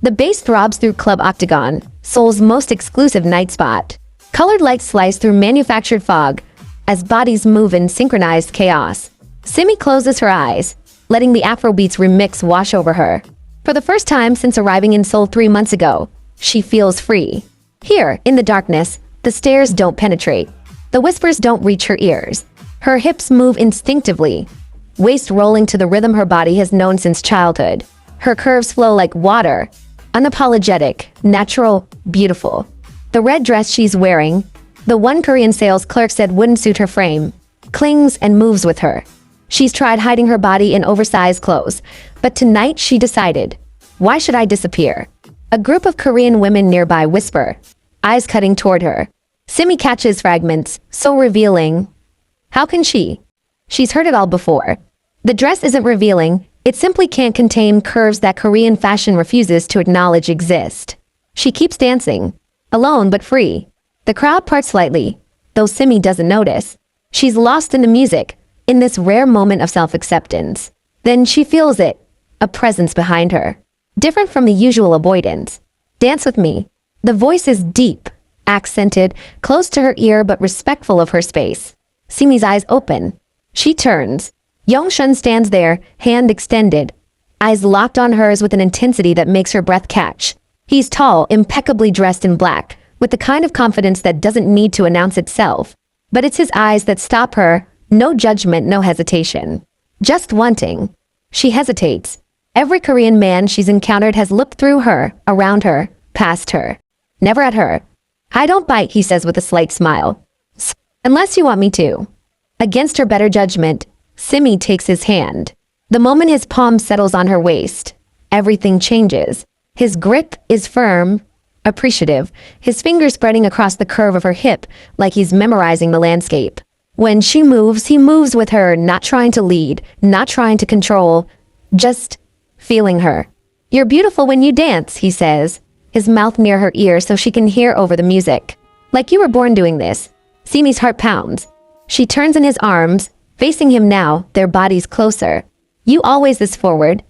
The bass throbs through Club Octagon, Seoul's most exclusive night spot. Colored lights slice through manufactured fog as bodies move in synchronized chaos. Simi closes her eyes, letting the Afrobeats remix wash over her. For the first time since arriving in Seoul 3 months ago, she feels free. Here, in the darkness, the stares don't penetrate. The whispers don't reach her ears. Her hips move instinctively, waist rolling to the rhythm her body has known since childhood. Her curves flow like water, unapologetic, natural, beautiful. The red dress she's wearing, the one Korean sales clerk said wouldn't suit her frame, clings and moves with her. She's tried hiding her body in oversized clothes, but tonight she decided, why should I disappear? A group of Korean women nearby whisper, eyes cutting toward her. Simi catches fragments, so revealing. How can she? She's heard it all before. The dress isn't revealing, it simply can't contain curves that Korean fashion refuses to acknowledge exist. She keeps dancing, alone but free. The crowd parts slightly, though Simi doesn't notice. She's lost in the music, in this rare moment of self-acceptance. Then she feels it, a presence behind her. Different from the usual avoidance. Dance with me. The voice is deep, accented, close to her ear but respectful of her space. Simi's eyes open. She turns. Yongshun stands there, hand extended, eyes locked on hers with an intensity that makes her breath catch. He's tall, impeccably dressed in black, with the kind of confidence that doesn't need to announce itself. But it's his eyes that stop her, no judgment, no hesitation. Just wanting. She hesitates. Every Korean man she's encountered has looked through her, around her, past her. Never at her. I don't bite, he says with a slight smile. Unless you want me to. Against her better judgment, Simi takes his hand. The moment his palm settles on her waist, everything changes. His grip is firm, appreciative, his fingers spreading across the curve of her hip like he's memorizing the landscape. When she moves, he moves with her, not trying to lead, not trying to control, just feeling her. You're beautiful when you dance, he says, his mouth near her ear so she can hear over the music. Like you were born doing this. Simi's heart pounds. She turns in his arms, facing him now, their bodies closer. You always this forward.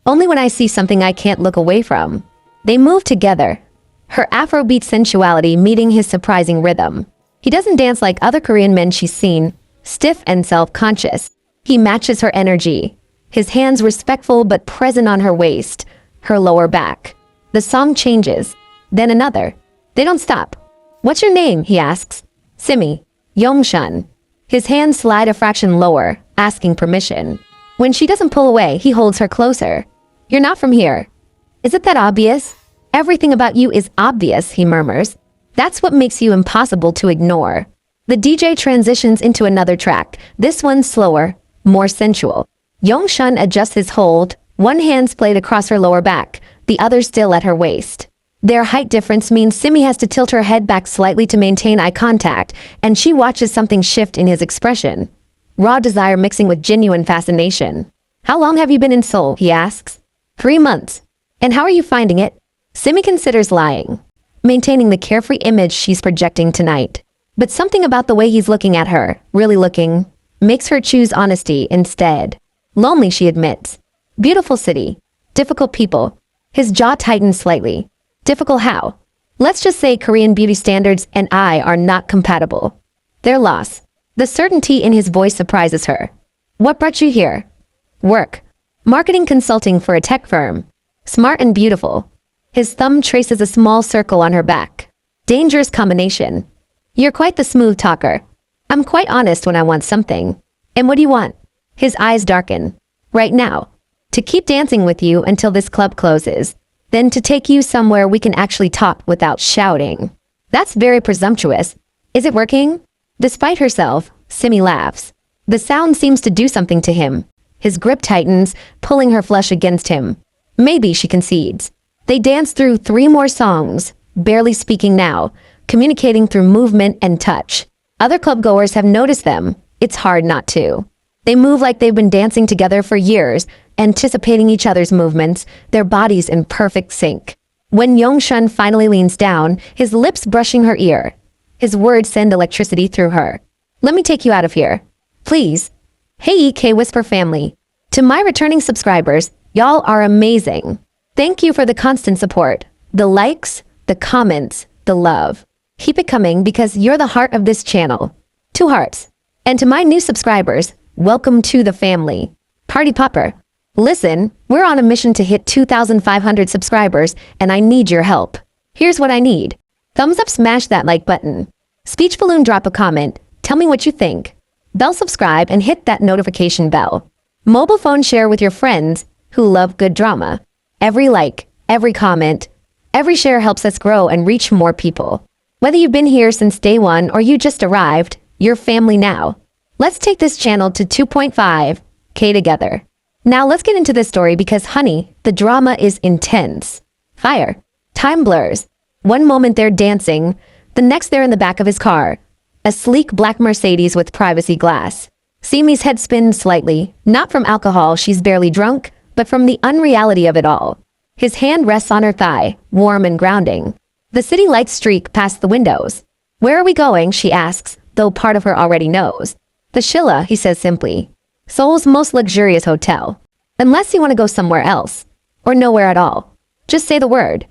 Only when I see something I can't look away from. They move together, her Afrobeat sensuality meeting his surprising rhythm. He doesn't dance like other Korean men she's seen, stiff and self-conscious. He matches her energy, his hands respectful but present on her waist, her lower back. The song changes, then another. They don't stop. What's your name? He asks. Simi. Yongshun. His hands slide a fraction lower, asking permission. When she doesn't pull away, he holds her closer. You're not from here. Is it that obvious? Everything about you is obvious, he murmurs. That's what makes you impossible to ignore. The DJ transitions into another track, this one slower, more sensual. Yongshun adjusts his hold, one hand splayed across her lower back, the other still at her waist. Their height difference means Simi has to tilt her head back slightly to maintain eye contact, and she watches something shift in his expression. Raw desire mixing with genuine fascination. How long have you been in Seoul? He asks. 3 months. And how are you finding it? Simi considers lying, maintaining the carefree image she's projecting tonight. But something about the way he's looking at her, really looking, makes her choose honesty instead. Lonely, she admits. Beautiful city. Difficult people. His jaw tightens slightly. Difficult how? Let's just say Korean beauty standards and I are not compatible. They're lost. The certainty in his voice surprises her. What brought you here? Work. Marketing consulting for a tech firm. Smart and beautiful. His thumb traces a small circle on her back. Dangerous combination. You're quite the smooth talker. I'm quite honest when I want something. And what do you want? His eyes darken. Right now. To keep dancing with you until this club closes. Then to take you somewhere we can actually talk without shouting. That's very presumptuous. Is it working? Despite herself, Simi laughs. The sound seems to do something to him. His grip tightens, pulling her flesh against him. Maybe she concedes. They dance through 3 more songs, barely speaking now, communicating through movement and touch. Other clubgoers have noticed them. It's hard not to. They move like they've been dancing together for years, anticipating each other's movements, their bodies in perfect sync. When Yongshun finally leans down, his lips brushing her ear, his words send electricity through her. Let me take you out of here. Please. Hey EK Whisper family. To my returning subscribers, y'all are amazing. Thank you for the constant support, the likes, the comments, the love. Keep it coming because you're the heart of this channel. 2 hearts. And to my new subscribers, welcome to the family. Party Popper. Listen, we're on a mission to hit 2,500 subscribers and I need your help. Here's what I need. Thumbs up, smash that like button. Speech balloon, drop a comment. Tell me what you think. Bell subscribe and hit that notification bell. Mobile phone share with your friends who love good drama. Every like, every comment, every share helps us grow and reach more people. Whether you've been here since day one or you just arrived, you're family now. Let's take this channel to 2.5K together. Now let's get into this story because honey, the drama is intense. Fire. Time blurs. One moment they're dancing, the next they're in the back of his car. A sleek black Mercedes with privacy glass. Simi's head spins slightly, not from alcohol, she's barely drunk, but from the unreality of it all. His hand rests on her thigh, warm and grounding. The city lights streak past the windows. Where are we going, she asks, though part of her already knows. The Shilla, he says simply. Seoul's most luxurious hotel. Unless you want to go somewhere else. Or nowhere at all. Just say the word.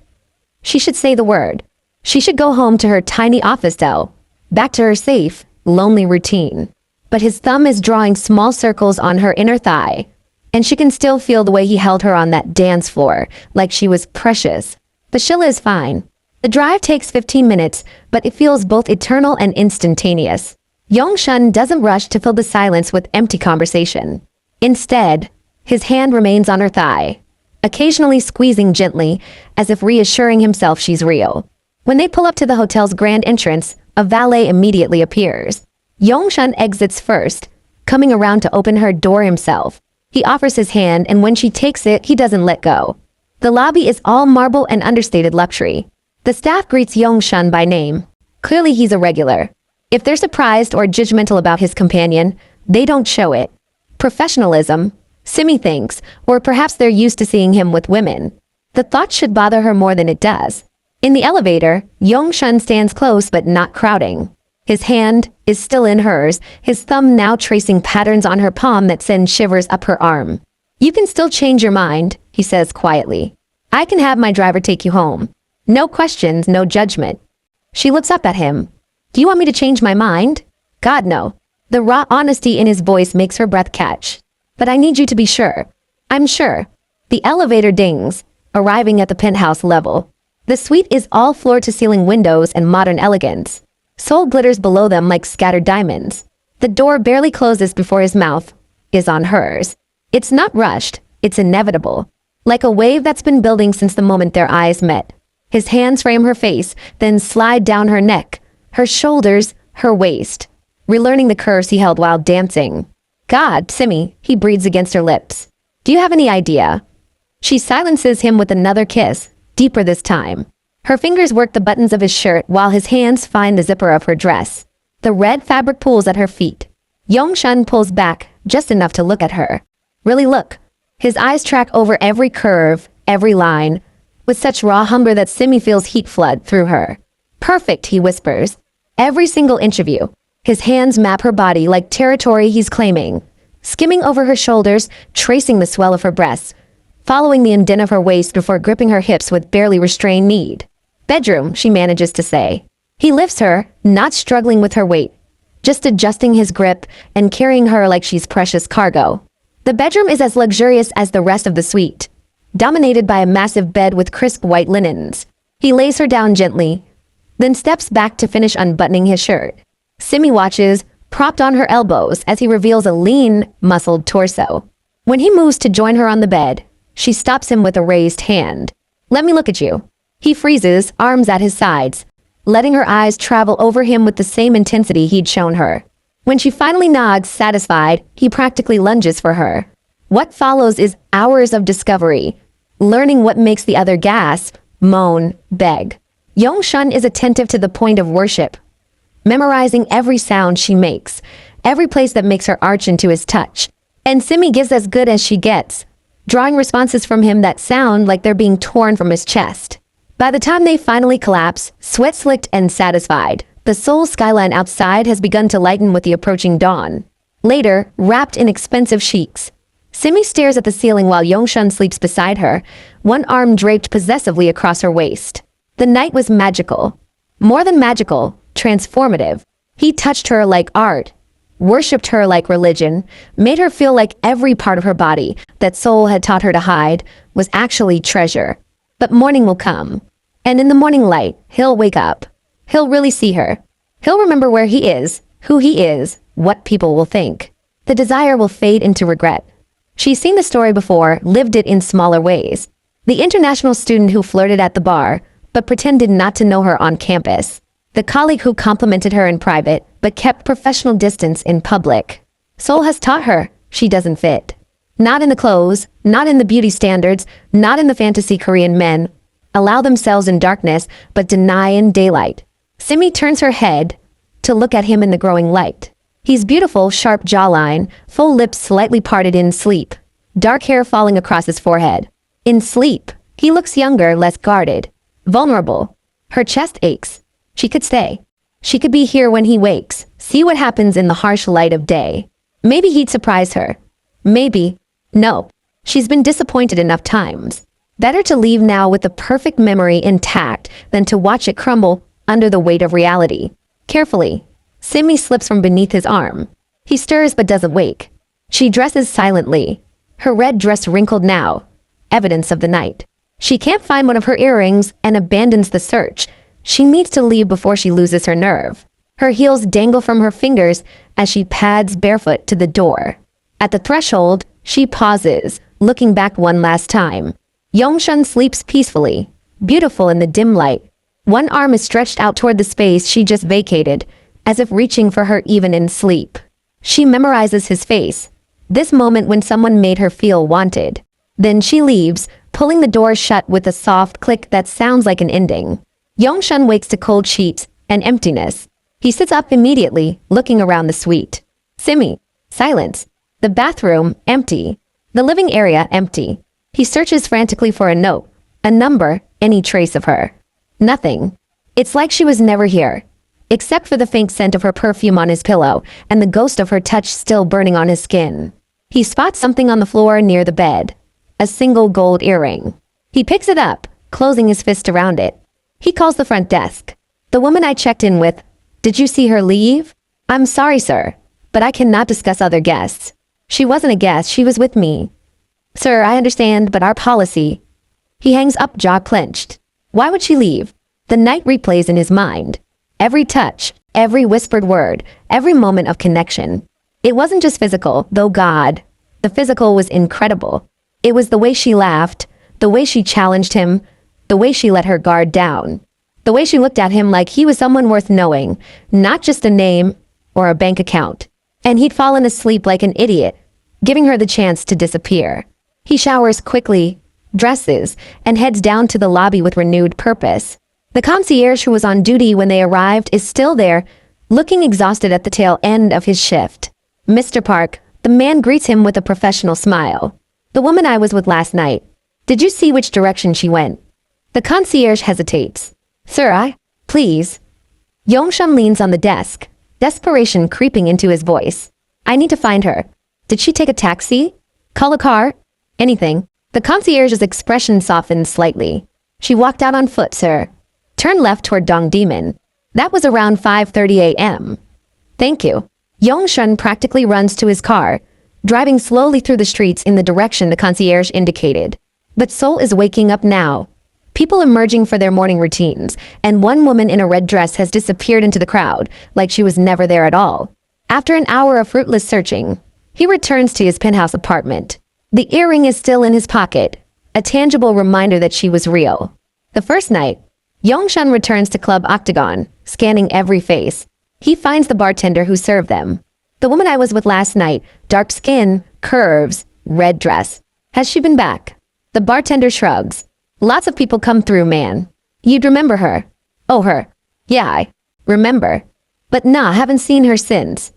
She should say the word. She should go home to her tiny office cell. Back to her safe, lonely routine. But his thumb is drawing small circles on her inner thigh. And she can still feel the way he held her on that dance floor, like she was precious. The Shilla is fine. The drive takes 15 minutes, but it feels both eternal and instantaneous. Yong-shun doesn't rush to fill the silence with empty conversation. Instead, his hand remains on her thigh, occasionally squeezing gently, as if reassuring himself she's real. When they pull up to the hotel's grand entrance, a valet immediately appears. Yong-shun exits first, coming around to open her door himself. He offers his hand, and when she takes it, he doesn't let go. The lobby is all marble and understated luxury. The staff greets Yong-shun by name. Clearly he's a regular. If they're surprised or judgmental about his companion, they don't show it. Professionalism, Simi thinks, or perhaps they're used to seeing him with women. The thought should bother her more than it does. In the elevator, Yong-shun stands close but not crowding. His hand is still in hers, his thumb now tracing patterns on her palm that send shivers up her arm. You can still change your mind, he says quietly. I can have my driver take you home. No questions, no judgment. She looks up at him. Do you want me to change my mind? God, no. The raw honesty in his voice makes her breath catch. But I need you to be sure. I'm sure. The elevator dings, arriving at the penthouse level. The suite is all floor-to-ceiling windows and modern elegance. Seoul glitters below them like scattered diamonds. The door barely closes before his mouth is on hers. It's not rushed, it's inevitable. Like a wave that's been building since the moment their eyes met. His hands frame her face, then slide down her neck, her shoulders, her waist, relearning the curves he held while dancing. God, Simi, he breathes against her lips. Do you have any idea? She silences him with another kiss, deeper this time. Her fingers work the buttons of his shirt while his hands find the zipper of her dress. The red fabric pulls at her feet. Yong-shun pulls back, just enough to look at her. Really look. His eyes track over every curve, every line, with such raw hunger that Simi feels heat flood through her. Perfect, he whispers. Every single inch of you. His hands map her body like territory he's claiming, skimming over her shoulders, tracing the swell of her breasts, following the indent of her waist before gripping her hips with barely restrained need. Bedroom, she manages to say. He lifts her, not struggling with her weight, just adjusting his grip and carrying her like she's precious cargo. The bedroom is as luxurious as the rest of the suite, dominated by a massive bed with crisp white linens. He lays her down gently, then steps back to finish unbuttoning his shirt. Simi watches, propped on her elbows as he reveals a lean, muscled torso. When he moves to join her on the bed, she stops him with a raised hand. Let me look at you. He freezes, arms at his sides, letting her eyes travel over him with the same intensity he'd shown her. When she finally nods, satisfied, he practically lunges for her. What follows is hours of discovery, learning what makes the other gasp, moan, beg. Yong-shun is attentive to the point of worship, memorizing every sound she makes, every place that makes her arch into his touch. And Simi gives as good as she gets, drawing responses from him that sound like they're being torn from his chest. By the time they finally collapse, sweat-slicked and satisfied, the Seoul skyline outside has begun to lighten with the approaching dawn. Later, wrapped in expensive chics, Simi stares at the ceiling while Yongshun sleeps beside her, one arm draped possessively across her waist. The night was magical. More than magical, transformative. He touched her like art, worshipped her like religion, made her feel like every part of her body that Seoul had taught her to hide was actually treasure. But morning will come. And in the morning light, he'll wake up. He'll really see her. He'll remember where he is, who he is, what people will think. The desire will fade into regret. She's seen the story before, lived it in smaller ways. The international student who flirted at the bar, but pretended not to know her on campus. The colleague who complimented her in private, but kept professional distance in public. Seoul has taught her she doesn't fit. Not in the clothes, not in the beauty standards, not in the fantasy Korean men allow themselves in darkness, but deny in daylight. Simi turns her head to look at him in the growing light. He's beautiful, sharp jawline, full lips slightly parted in sleep, dark hair falling across his forehead. In sleep, he looks younger, less guarded, vulnerable. Her chest aches. She could stay. She could be here when he wakes, see what happens in the harsh light of day. Maybe he'd surprise her. Maybe. No. She's been disappointed enough times. Better to leave now with the perfect memory intact than to watch it crumble under the weight of reality. Carefully, Simi slips from beneath his arm. He stirs but doesn't wake. She dresses silently, her red dress wrinkled now, evidence of the night. She can't find one of her earrings and abandons the search. She needs to leave before she loses her nerve. Her heels dangle from her fingers as she pads barefoot to the door. At the threshold, she pauses, looking back one last time. Yongshun sleeps peacefully, beautiful in the dim light. One arm is stretched out toward the space she just vacated, as if reaching for her even in sleep. She memorizes his face, this moment when someone made her feel wanted. Then she leaves, pulling the door shut with a soft click that sounds like an ending. Yongshun wakes to cold sheets and emptiness. He sits up immediately, looking around the suite. Simi. Silence. The bathroom, empty. The living area, empty. He searches frantically for a note, a number, any trace of her. Nothing. It's like she was never here, except for the faint scent of her perfume on his pillow and the ghost of her touch still burning on his skin. He spots something on the floor near the bed, a single gold earring. He picks it up, closing his fist around it. He calls the front desk. The woman I checked in with, did you see her leave? I'm sorry, sir, but I cannot discuss other guests. She wasn't a guest, she was with me. Sir, I understand, but our policy. He hangs up, jaw clenched. Why would she leave? The night replays in his mind. Every touch, every whispered word, every moment of connection. It wasn't just physical, though God. The physical was incredible. It was the way she laughed, the way she challenged him, the way she let her guard down. The way she looked at him like he was someone worth knowing, not just a name or a bank account. And he'd fallen asleep like an idiot, giving her the chance to disappear. He showers quickly, dresses, and heads down to the lobby with renewed purpose. The concierge who was on duty when they arrived is still there, looking exhausted at the tail end of his shift. Mr. Park, the man greets him with a professional smile. The woman I was with last night. Did you see which direction she went? The concierge hesitates. Sir, please. Yongshun leans on the desk, desperation creeping into his voice. I need to find her. Did she take a taxi? Call a car? Anything. The concierge's expression softened slightly. She walked out on foot, sir. Turn left toward Dongdaemun. That was around 5:30 a.m. Thank you. Yongshun practically runs to his car, driving slowly through the streets in the direction the concierge indicated. But Seoul is waking up now. People emerging for their morning routines, and one woman in a red dress has disappeared into the crowd, like she was never there at all. After an hour of fruitless searching, he returns to his penthouse apartment. The earring is still in his pocket, a tangible reminder that she was real. The first night, Yongshun returns to Club Octagon, scanning every face. He finds the bartender who served them. The woman I was with last night, dark skin, curves, red dress. Has she been back? The bartender shrugs. Lots of people come through, man. You'd remember her. Oh, her. Yeah, I remember. But nah, haven't seen her since.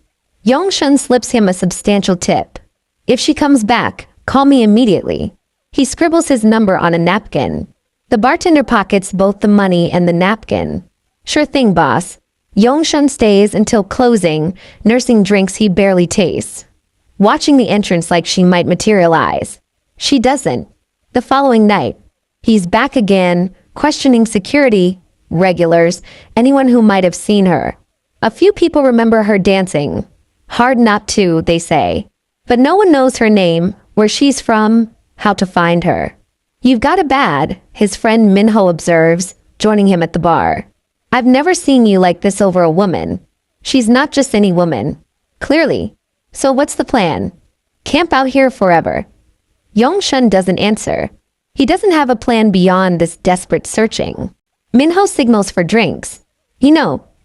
Yongshun slips him a substantial tip. If she comes back, call me immediately. He scribbles his number on a napkin. The bartender pockets both the money and the napkin. Sure thing, boss. Yongshun stays until closing, nursing drinks he barely tastes. watching the entrance like she might materialize. She doesn't. The following night, he's back again, questioning security, regulars, anyone who might have seen her. A few people remember her dancing. Hard not to, they say. But no one knows her name, where she's from, how to find her. You've got it bad, his friend Minho observes, joining him at the bar. I've never seen you like this over a woman. She's not just any woman. Clearly. So what's the plan? Camp out here forever. Yong-shun doesn't answer. He doesn't have a plan beyond this desperate searching. Minho signals for drinks.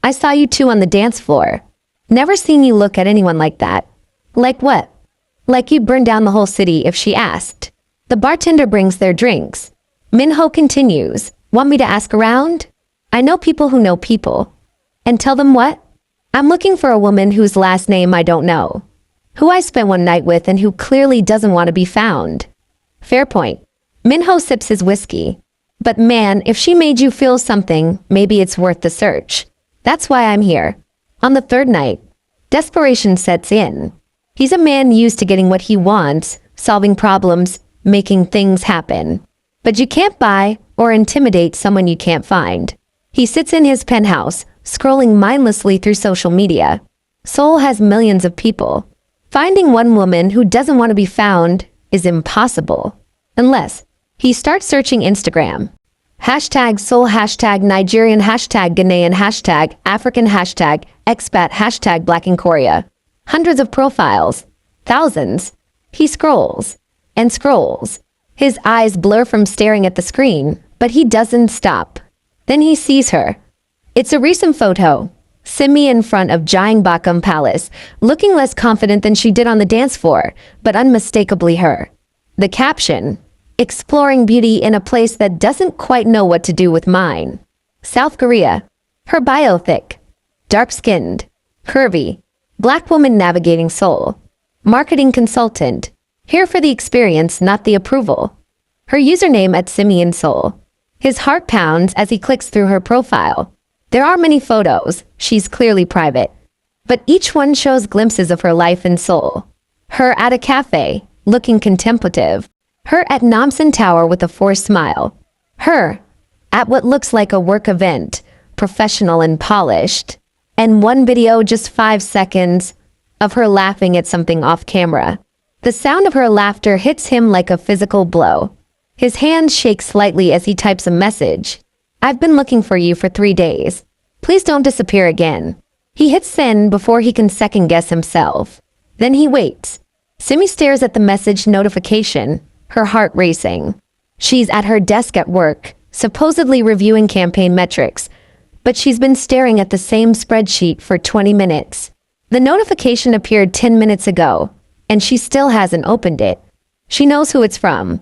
I saw you two on the dance floor. Never seen you look at anyone like that. Like what? Like you'd burn down the whole city if she asked. The bartender brings their drinks. Minho continues. Want me to ask around? I know people who know people. And tell them what? I'm looking for a woman whose last name I don't know. Who I spent one night with and who clearly doesn't want to be found. Fair point. Minho sips his whiskey. But man, if she made you feel something, maybe it's worth the search. That's why I'm here. On the third night, desperation sets in. He's a man used to getting what he wants, solving problems, making things happen. But you can't buy or intimidate someone you can't find. He sits in his penthouse, scrolling mindlessly through social media. Seoul has millions of people. Finding one woman who doesn't want to be found is impossible. Unless he starts searching Instagram. Hashtag Seoul, hashtag Nigerian, hashtag Ghanaian, hashtag African, hashtag expat, hashtag Black in Korea. Hundreds of profiles. Thousands. He scrolls and scrolls. His eyes blur from staring at the screen, but he doesn't stop. Then he sees her. It's a recent photo. Simi in front of Gyeongbokgung Palace, looking less confident than she did on the dance floor, but unmistakably her. The caption, exploring beauty in a place that doesn't quite know what to do with mine. South Korea. Her bio thick. Dark-skinned. Curvy. Black woman navigating Seoul. Marketing consultant. Here for the experience, not the approval. Her username at Simi in Seoul. His heart pounds as he clicks through her profile. There are many photos, she's clearly private. But each one shows glimpses of her life in Seoul. Her at a cafe, looking contemplative. Her at Namsan Tower with a forced smile. Her at what looks like a work event, professional and polished. And one video, just 5 seconds, of her laughing at something off camera. The sound of her laughter hits him like a physical blow. His hand shakes slightly as he types a message. I've been looking for you for 3 days. Please don't disappear again. He hits send before he can second-guess himself. Then he waits. Simi stares at the message notification, her heart racing. She's at her desk at work, supposedly reviewing campaign metrics, but she's been staring at the same spreadsheet for 20 minutes. The notification appeared 10 minutes ago, and she still hasn't opened it. She knows who it's from.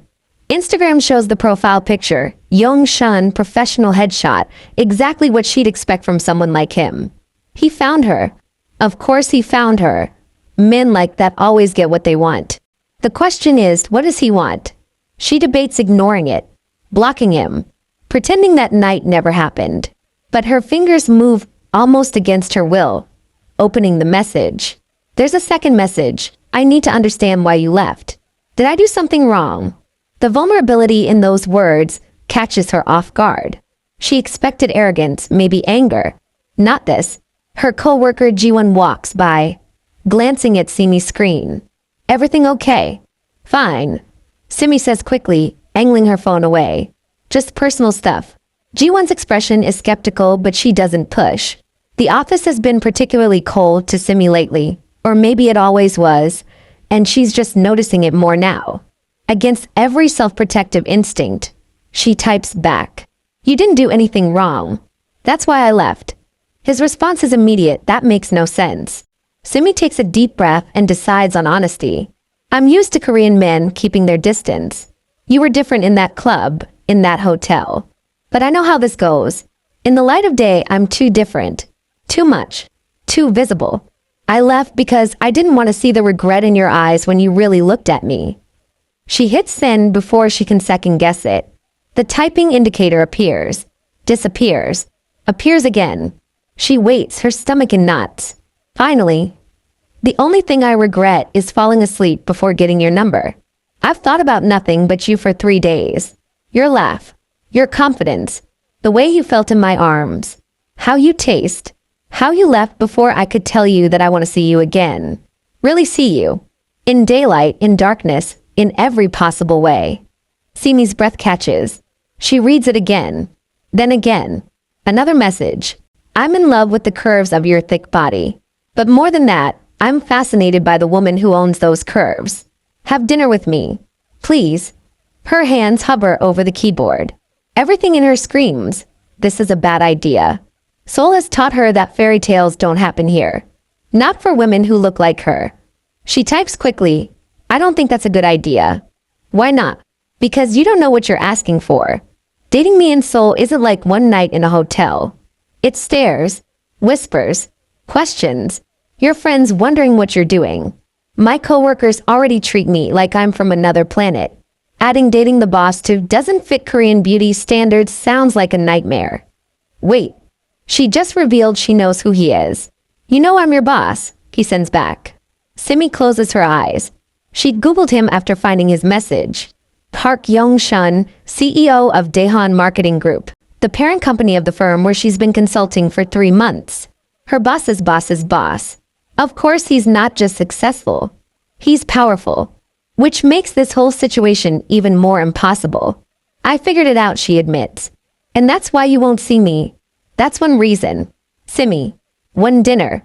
Instagram shows the profile picture, Yong-shun professional headshot, exactly what she'd expect from someone like him. He found her. Of course he found her. Men like that always get what they want. The question is, what does he want? She debates ignoring it, blocking him, pretending that night never happened. But her fingers move almost against her will, opening the message. There's a second message. I need to understand why you left. Did I do something wrong? The vulnerability in those words catches her off guard. She expected arrogance, maybe anger. Not this. Her co-worker Jiwon walks by, glancing at Simi's screen. Everything okay? Fine. Simi says quickly, angling her phone away. Just personal stuff. Jiwon's expression is skeptical, but she doesn't push. The office has been particularly cold to Simi lately, or maybe it always was, and she's just noticing it more now. Against every self-protective instinct, she types back. You didn't do anything wrong. That's why I left. His response is immediate. That makes no sense. Simi takes a deep breath and decides on honesty. I'm used to Korean men keeping their distance. You were different in that club, in that hotel. But I know how this goes. In the light of day, I'm too different. Too much. Too visible. I left because I didn't want to see the regret in your eyes when you really looked at me. She hits send before she can second-guess it. The typing indicator appears, disappears, appears again. She waits, her stomach in knots. Finally, The only thing I regret is falling asleep before getting your number. I've thought about nothing but you for 3 days. Your laugh, your confidence, the way you felt in my arms, how you taste, how you left before I could tell you that I want to see you again. Really see you. In daylight, in darkness, in every possible way. Simi's breath catches. She reads it again. Then again. Another message. I'm in love with the curves of your thick body. But more than that, I'm fascinated by the woman who owns those curves. Have dinner with me. Please. Her hands hover over the keyboard. Everything in her screams. This is a bad idea. Seoul has taught her that fairy tales don't happen here. Not for women who look like her. She types quickly. I don't think that's a good idea. Why not? Because you don't know what you're asking for. Dating me in Seoul isn't like one night in a hotel. It's stares, whispers, questions, your friends wondering what you're doing. My coworkers already treat me like I'm from another planet. Adding dating the boss to doesn't fit Korean beauty standards sounds like a nightmare. Wait, she just revealed she knows who he is. You know I'm your boss, he sends back. Simi closes her eyes. She'd Googled him after finding his message. Park Yong-shun, CEO of Daehan Marketing Group, the parent company of the firm where she's been consulting for 3 months. Her boss's boss's boss. Of course he's not just successful. He's powerful. Which makes this whole situation even more impossible. I figured it out, she admits. And that's why you won't see me. That's one reason. Simi, one dinner.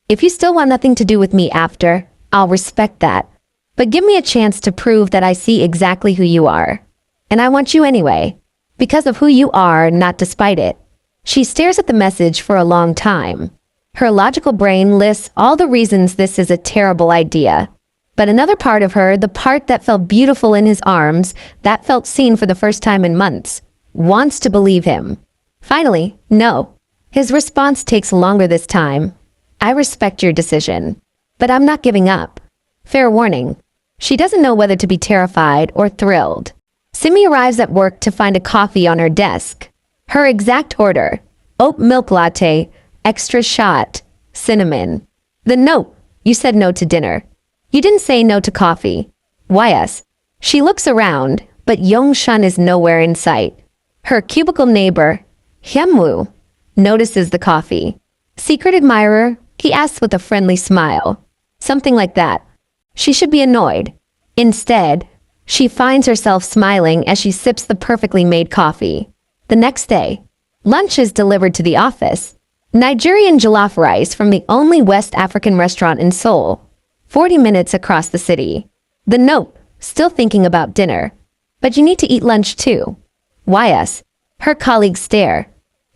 If you still want nothing to do with me after, I'll respect that. But give me a chance to prove that I see exactly who you are. And I want you anyway. Because of who you are, not despite it. She stares at the message for a long time. Her logical brain lists all the reasons this is a terrible idea. But another part of her, the part that felt beautiful in his arms, that felt seen for the first time in months, wants to believe him. Finally, no. His response takes longer this time. I respect your decision. But I'm not giving up. Fair warning. She doesn't know whether to be terrified or thrilled. Simi arrives at work to find a coffee on her desk. Her exact order. Oat milk latte, extra shot, cinnamon. The note. You said no to dinner. You didn't say no to coffee. Why us? She looks around, but Yong-shun is nowhere in sight. Her cubicle neighbor, Hyunwoo, notices the coffee. Secret admirer, he asks with a friendly smile. Something like that. She should be annoyed. Instead, she finds herself smiling as she sips the perfectly made coffee. The next day, lunch is delivered to the office. Nigerian jollof rice from the only West African restaurant in Seoul. 40 minutes across the city. The note, still thinking about dinner. But you need to eat lunch too. Why us? Her colleagues stare.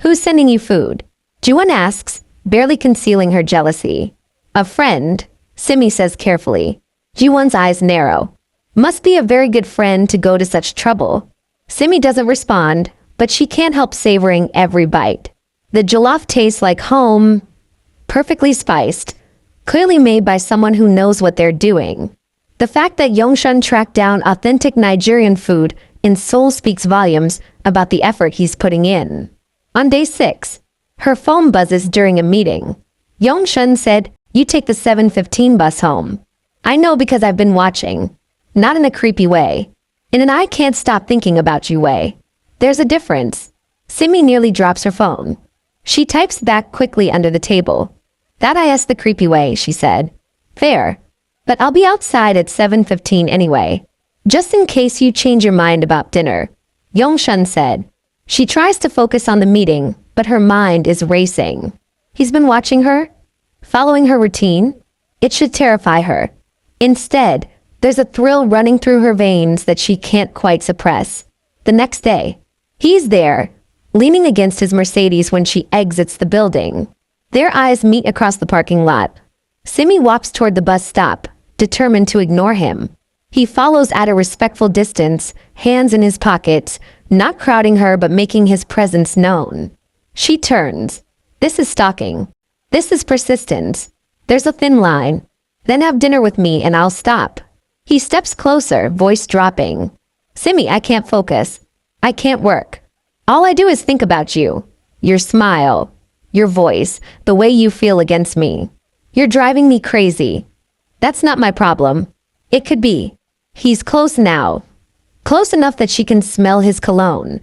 Who's sending you food? Juwon asks, barely concealing her jealousy. A friend, Simi says carefully. Juwon's eyes narrow. Must be a very good friend to go to such trouble. Simi doesn't respond, but she can't help savoring every bite. The jollof tastes like home, perfectly spiced, clearly made by someone who knows what they're doing. The fact that Yong-shun tracked down authentic Nigerian food in Seoul speaks volumes about the effort he's putting in. On day 6, her phone buzzes during a meeting. Yong-shun said, "You take the 7:15 bus home." I know because I've been watching. Not in a creepy way. In an I can't stop thinking about you way. There's a difference. Simi nearly drops her phone. She types back quickly under the table. That I asked the creepy way, she said. Fair. But I'll be outside at 7:15 anyway. Just in case you change your mind about dinner. Yong-shun said. She tries to focus on the meeting, but her mind is racing. He's been watching her? Following her routine? It should terrify her. Instead, there's a thrill running through her veins that she can't quite suppress. The next day, he's there, leaning against his Mercedes when she exits the building. Their eyes meet across the parking lot. Simi walks toward the bus stop, determined to ignore him. He follows at a respectful distance, hands in his pockets, not crowding her but making his presence known. She turns. This is stalking. This is persistence. There's a thin line. Then have dinner with me and I'll stop. He steps closer, voice dropping. Simi, I can't focus. I can't work. All I do is think about you. Your smile. Your voice. The way you feel against me. You're driving me crazy. That's not my problem. It could be. He's close now. Close enough that she can smell his cologne.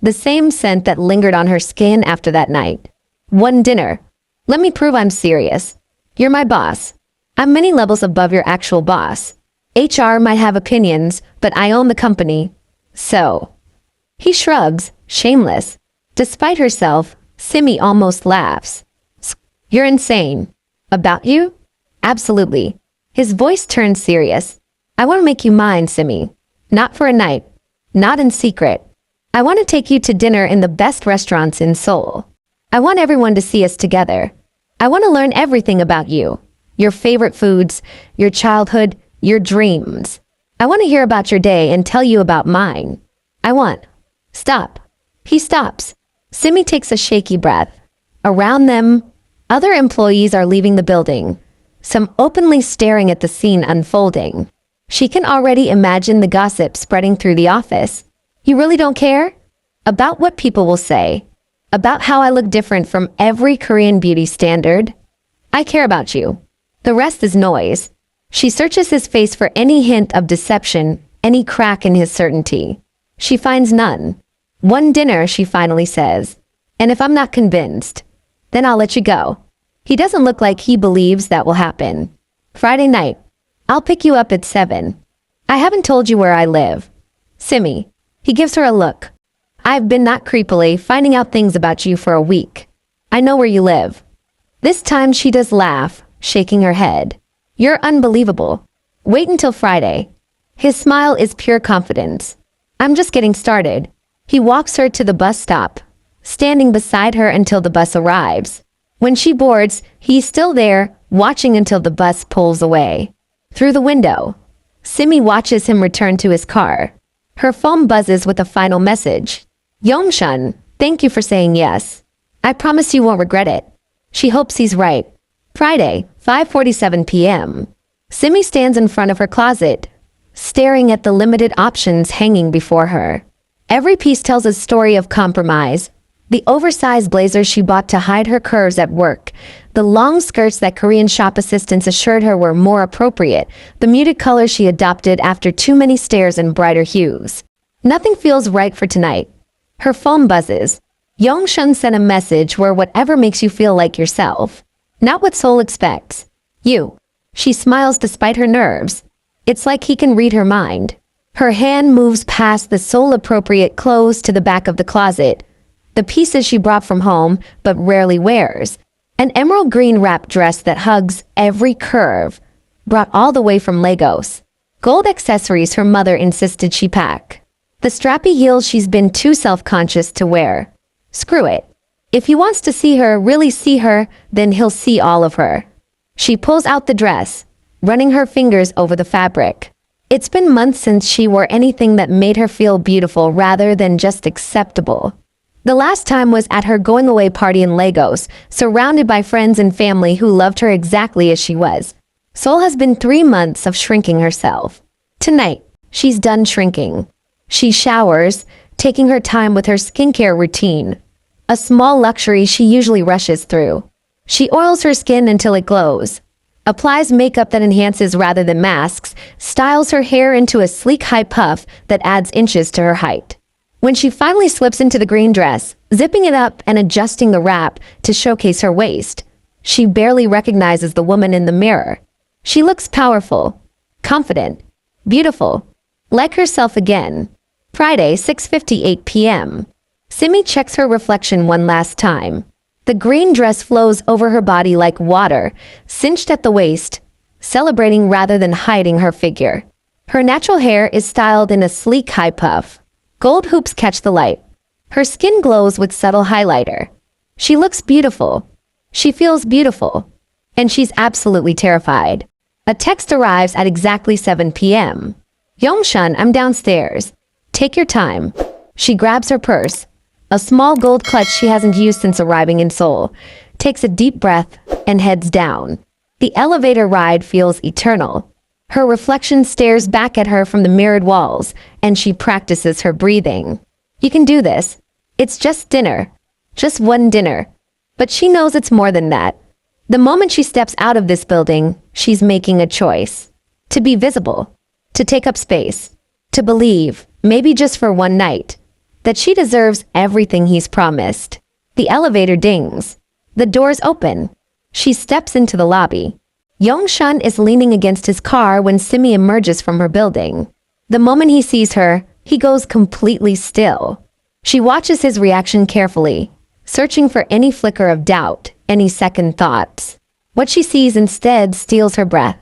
The same scent that lingered on her skin after that night. One dinner. Let me prove I'm serious. You're my boss. I'm many levels above your actual boss. HR might have opinions, but I own the company. So. He shrugs, shameless. Despite herself, Simi almost laughs. You're insane. About you? Absolutely. His voice turns serious. I want to make you mine, Simi. Not for a night. Not in secret. I want to take you to dinner in the best restaurants in Seoul. I want everyone to see us together. I want to learn everything about you. Your favorite foods, your childhood, your dreams. I want to hear about your day and tell you about mine. I want. Stop. He stops. Simi takes a shaky breath. Around them, other employees are leaving the building, some openly staring at the scene unfolding. She can already imagine the gossip spreading through the office. You really don't care? About what people will say? About how I look different from every Korean beauty standard? I care about you. The rest is noise. She searches his face for any hint of deception, any crack in his certainty. She finds none. One dinner, she finally says. And if I'm not convinced, then I'll let you go. He doesn't look like he believes that will happen. Friday night. I'll pick you up at 7. I haven't told you where I live. Simi. He gives her a look. I've been not creepily finding out things about you for a week. I know where you live. This time she does laugh, shaking her head. You're unbelievable. Wait until Friday. His smile is pure confidence. I'm just getting started. He walks her to the bus stop, standing beside her until the bus arrives. When she boards, he's still there, watching until the bus pulls away. Through the window, Simi watches him return to his car. Her phone buzzes with a final message. Yongshun, thank you for saying yes. I promise you won't regret it. She hopes he's right. Friday, 5:47 p.m. Simi stands in front of her closet, staring at the limited options hanging before her. Every piece tells a story of compromise. The oversized blazer she bought to hide her curves at work, the long skirts that Korean shop assistants assured her were more appropriate, the muted colors she adopted after too many stares in brighter hues. Nothing feels right for tonight. Her phone buzzes. Yongshun sent a message where whatever makes you feel like yourself. Not what Seoul expects. You. She smiles despite her nerves. It's like he can read her mind. Her hand moves past the Seoul-appropriate clothes to the back of the closet. The pieces she brought from home, but rarely wears. An emerald green wrap dress that hugs every curve, brought all the way from Lagos. Gold accessories her mother insisted she pack. The strappy heels she's been too self-conscious to wear. Screw it. If he wants to see her, really see her, then he'll see all of her. She pulls out the dress, running her fingers over the fabric. It's been months since she wore anything that made her feel beautiful rather than just acceptable. The last time was at her going-away party in Lagos, surrounded by friends and family who loved her exactly as she was. Seoul has been 3 months of shrinking herself. Tonight, she's done shrinking. She showers, taking her time with her skincare routine, a small luxury she usually rushes through. She oils her skin until it glows, applies makeup that enhances rather than masks, styles her hair into a sleek high puff that adds inches to her height. When she finally slips into the green dress, zipping it up and adjusting the wrap to showcase her waist, she barely recognizes the woman in the mirror. She looks powerful, confident, beautiful, like herself again. Friday, 6:58 p.m. Simi checks her reflection one last time. The green dress flows over her body like water, cinched at the waist, celebrating rather than hiding her figure. Her natural hair is styled in a sleek high puff. Gold hoops catch the light. Her skin glows with subtle highlighter. She looks beautiful. She feels beautiful. And she's absolutely terrified. A text arrives at exactly 7 p.m. Yongshun, I'm downstairs. Take your time. She grabs her purse, a small gold clutch she hasn't used since arriving in Seoul, takes a deep breath, and heads down. The elevator ride feels eternal. Her reflection stares back at her from the mirrored walls, and she practices her breathing. You can do this. It's just dinner. Just one dinner. But she knows it's more than that. The moment she steps out of this building, she's making a choice. To be visible, to take up space, to believe, maybe just for one night, that she deserves everything he's promised. The elevator dings. The doors open. She steps into the lobby. Yong-shun is leaning against his car when Simi emerges from her building. The moment he sees her, he goes completely still. She watches his reaction carefully, searching for any flicker of doubt, any second thoughts. What she sees instead steals her breath.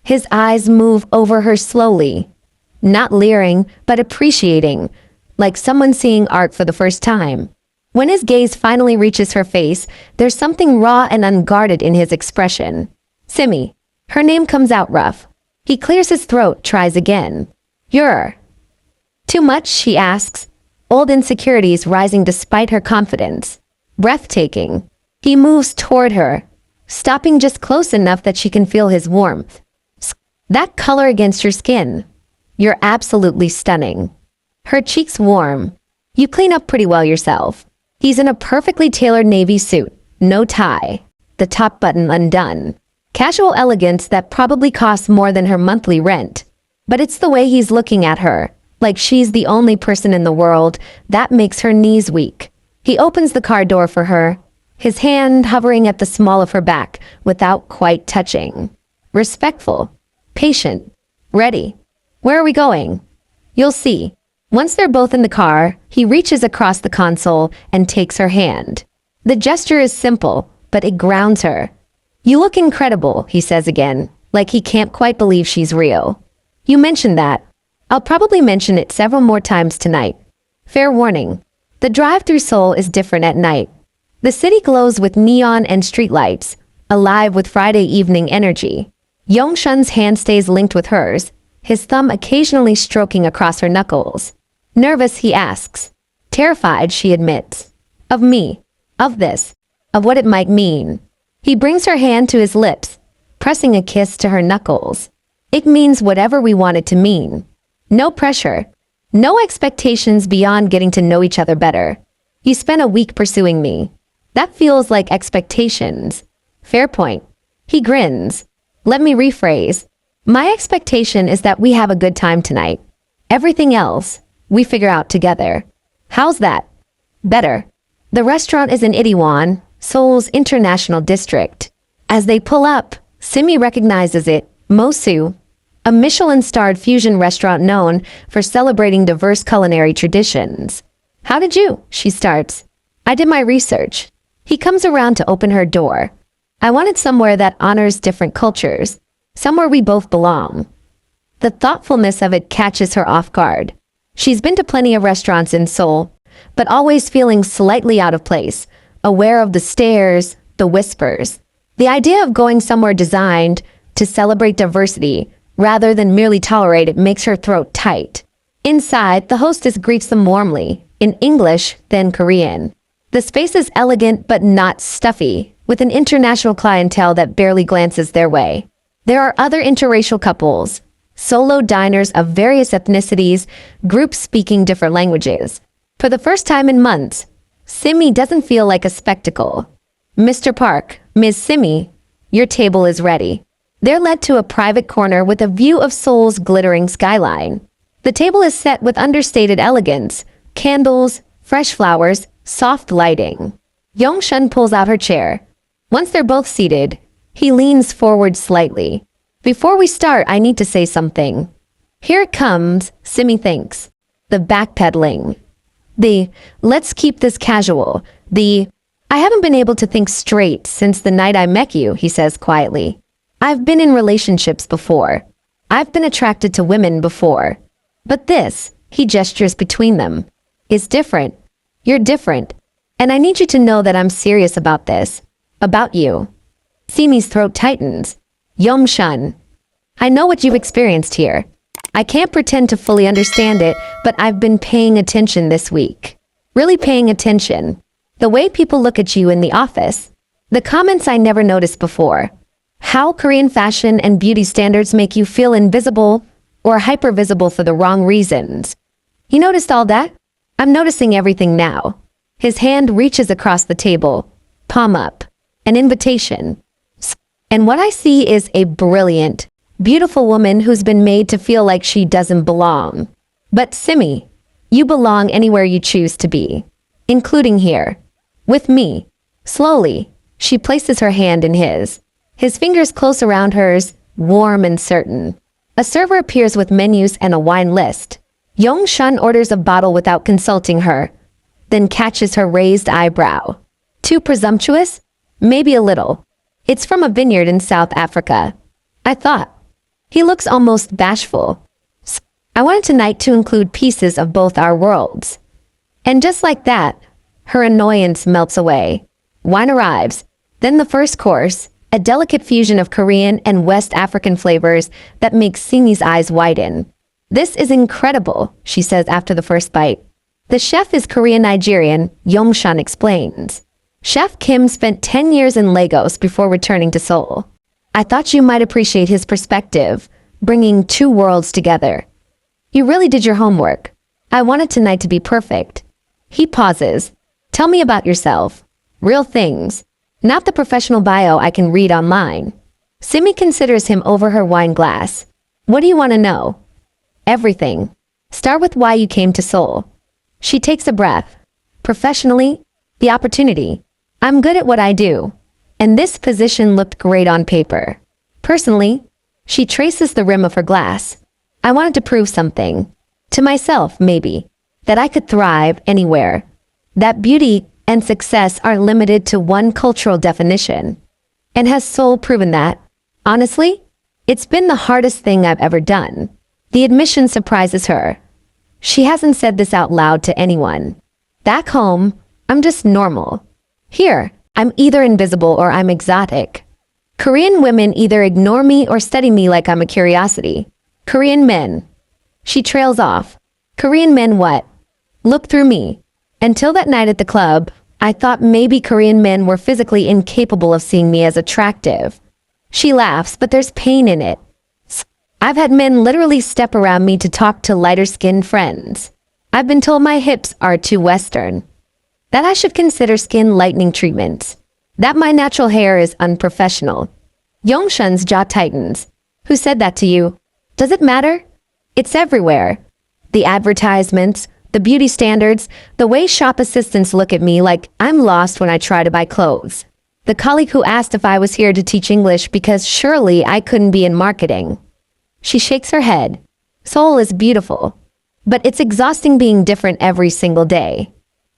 His eyes move over her slowly, not leering, but appreciating, like someone seeing art for the first time. When his gaze finally reaches her face, there's something raw and unguarded in his expression. Simi. Her name comes out rough. He clears his throat, tries again. You're too much, she asks, old insecurities rising despite her confidence. Breathtaking. He moves toward her, stopping just close enough that she can feel his warmth. That color against your skin. You're absolutely stunning. Her cheeks warm. You clean up pretty well yourself. He's in a perfectly tailored navy suit, no tie, the top button undone. Casual elegance that probably costs more than her monthly rent. But it's the way he's looking at her, like she's the only person in the world, that makes her knees weak. He opens the car door for her, his hand hovering at the small of her back without quite touching. Respectful, patient, ready. Where are we going? You'll see. Once they're both in the car, he reaches across the console and takes her hand. The gesture is simple, but it grounds her. You look incredible, he says again, like he can't quite believe she's real. You mentioned that. I'll probably mention it several more times tonight. Fair warning. The drive through Seoul is different at night. The city glows with neon and streetlights, alive with Friday evening energy. Yong-shun's hand stays linked with hers, his thumb occasionally stroking across her knuckles. Nervous, he asks. Terrified, she admits. Of me. Of this. Of what it might mean. He brings her hand to his lips, pressing a kiss to her knuckles. It means whatever we want it to mean. No pressure. No expectations beyond getting to know each other better. You spent a week pursuing me. That feels like expectations. Fair point. He grins. Let me rephrase. My expectation is that we have a good time tonight. Everything else, we figure out together. How's that? Better. The restaurant is in Itaewon, Seoul's international district. As they pull up, Simi recognizes it, Mosu, a Michelin-starred fusion restaurant known for celebrating diverse culinary traditions. How did you? She starts. I did my research. He comes around to open her door. I wanted somewhere that honors different cultures, somewhere we both belong. The thoughtfulness of it catches her off guard. She's been to plenty of restaurants in Seoul, but always feeling slightly out of place, aware of the stares, the whispers. The idea of going somewhere designed to celebrate diversity rather than merely tolerate it makes her throat tight. Inside, the hostess greets them warmly, in English, then Korean. The space is elegant but not stuffy, with an international clientele that barely glances their way. There are other interracial couples, solo diners of various ethnicities, groups speaking different languages. For the first time in months, Simi doesn't feel like a spectacle. Mr. Park, Ms. Simi, your table is ready. They're led to a private corner with a view of Seoul's glittering skyline. The table is set with understated elegance, candles, fresh flowers, soft lighting. Yong-shun pulls out her chair. Once they're both seated, he leans forward slightly. Before we start, I need to say something. Here it comes, Simi thinks. The backpedaling. Let's keep this casual. I haven't been able to think straight since the night I met you, he says quietly. I've been in relationships before. I've been attracted to women before. But this, he gestures between them, is different. You're different. And I need you to know that I'm serious about this. About you. Simi's throat tightens. Yong-shun. I know what you've experienced here. I can't pretend to fully understand it, but I've been paying attention this week. Really paying attention. The way people look at you in the office. The comments I never noticed before. How Korean fashion and beauty standards make you feel invisible or hypervisible for the wrong reasons. You noticed all that? I'm noticing everything now. His hand reaches across the table, palm up. An invitation. And what I see is a brilliant, beautiful woman who's been made to feel like she doesn't belong. But Simi, you belong anywhere you choose to be, including here, with me. Slowly, she places her hand in his fingers close around hers, warm and certain. A server appears with menus and a wine list. Yong Shun orders a bottle without consulting her, then catches her raised eyebrow. Too presumptuous? Maybe a little. It's from a vineyard in South Africa. I thought. He looks almost bashful. I wanted tonight to include pieces of both our worlds. And just like that, her annoyance melts away. Wine arrives, then the first course, a delicate fusion of Korean and West African flavors that makes Simi's eyes widen. This is incredible, she says after the first bite. The chef is Korean-Nigerian, Yongshan explains. Chef Kim spent 10 years in Lagos before returning to Seoul. I thought you might appreciate his perspective, bringing two worlds together. You really did your homework. I wanted tonight to be perfect. He pauses. Tell me about yourself. Real things. Not the professional bio I can read online. Simi considers him over her wine glass. What do you want to know? Everything. Start with why you came to Seoul. She takes a breath. Professionally, the opportunity. I'm good at what I do. And this position looked great on paper. Personally, she traces the rim of her glass. I wanted to prove something. To myself, maybe. That I could thrive anywhere. That beauty and success aren't limited to one cultural definition. And has Seoul proven that? Honestly, it's been the hardest thing I've ever done. The admission surprises her. She hasn't said this out loud to anyone. Back home, I'm just normal. Here, I'm either invisible or I'm exotic. Korean women either ignore me or study me like I'm a curiosity. Korean men. She trails off. Korean men what? Look through me. Until that night at the club, I thought maybe Korean men were physically incapable of seeing me as attractive. She laughs, but there's pain in it. I've had men literally step around me to talk to lighter-skinned friends. I've been told my hips are too Western. That I should consider skin lightening treatments. That my natural hair is unprofessional. Yongshun's jaw tightens. Who said that to you? Does it matter? It's everywhere. The advertisements, the beauty standards, the way shop assistants look at me like I'm lost when I try to buy clothes. The colleague who asked if I was here to teach English because surely I couldn't be in marketing. She shakes her head. Seoul is beautiful, but it's exhausting being different every single day.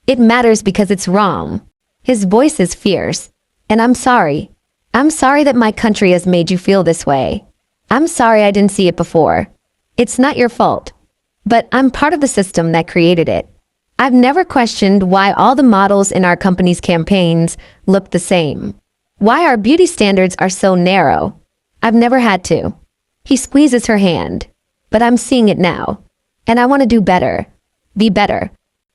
It matters because it's wrong. His voice is fierce. And I'm sorry. I'm sorry that my country has made you feel this way. I'm sorry I didn't see it before. It's not your fault. But I'm part of the system that created it. I've never questioned why all the models in our company's campaigns look the same. Why our beauty standards are so narrow. I've never had to. He squeezes her hand. But I'm seeing it now. And I want to do better. Be better.